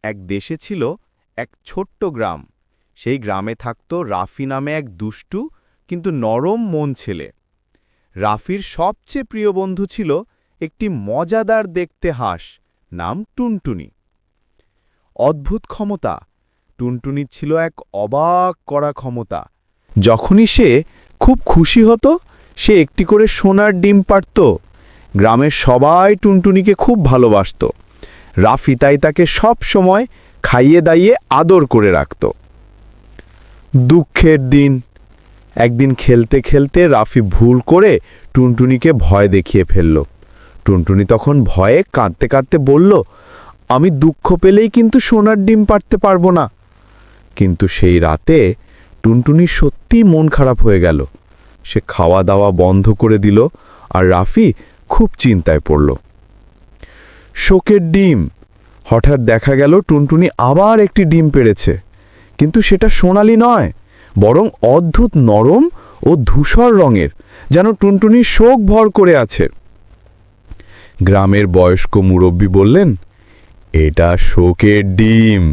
এক দেশে ছিল এক ছোট্ট গ্রাম। সেই গ্রামে থাকত রাফি নামে এক দুষ্টু কিন্তু নরম মন ছেলে। রাফির সবচেয়ে প্রিয় বন্ধু ছিল একটি মজাদার দেখতে হাঁস, নাম টুনটুনি। অদ্ভুত ক্ষমতা, টুনটুনির ছিল এক অবাক করা ক্ষমতা। যখনই সে খুব খুশি হতো, সে একটি করে সোনার ডিম পাড়ত। গ্রামের সবাই টুনটুনিকে খুব ভালোবাসত। রাফি তাই তাকে সব সময় খাইয়ে দাইয়ে আদর করে রাখত। দুঃখের দিন, একদিন খেলতে খেলতে রাফি ভুল করে টুনটুনিকে ভয় দেখিয়ে ফেলল। টুনটুনি তখন ভয়ে কাঁদতে কাঁদতে বলল, আমি দুঃখ পেলেই কিন্তু সোনার ডিম পাড়তে পারবো না। কিন্তু সেই রাতে টুনটুনির সত্যিই মন খারাপ হয়ে গেল। সে খাওয়া দাওয়া বন্ধ করে দিল আর রাফি খুব চিন্তায় পড়ল। শোকের ডিম, হঠাৎ দেখা গেল টুনটুনি আবার একটি ডিম পেড়েছে, কিন্তু সেটা সোনালি নয়, বরং অদ্ভুত নরম ও ধূসর রঙের, যেন টুনটুনির শোক ভর করে আছে। গ্রামের বয়স্ক মুরব্বি বললেন, এটা শোকের ডিম,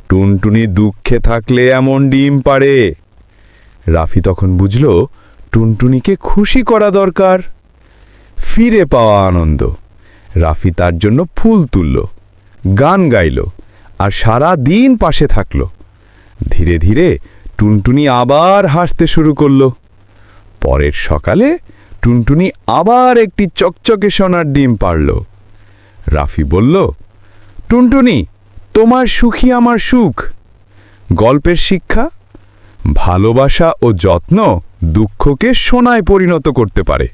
টুনটুনি দুঃখে থাকলে এমন ডিম পাড়ে। রাফি তখন বুঝল টুনটুনিকে খুশি করা দরকার। ফিরে পাওয়া আনন্দ। রাফি তার জন্য ফুল তুলল, গান গাইল আর সারা দিন পাশে থাকল। ধীরে ধীরে টুনটুনি আবার হাসতে শুরু করল। পরের সকালে টুনটুনি আবার একটি চকচকে সোনার ডিম পাড়ল। রাফি বলল, টুনটুনি, তোমার সুখী আমার সুখ। গল্পের শিক্ষা, ভালোবাসা ও যত্ন দুঃখকে সোনায় পরিণত করতে পারে।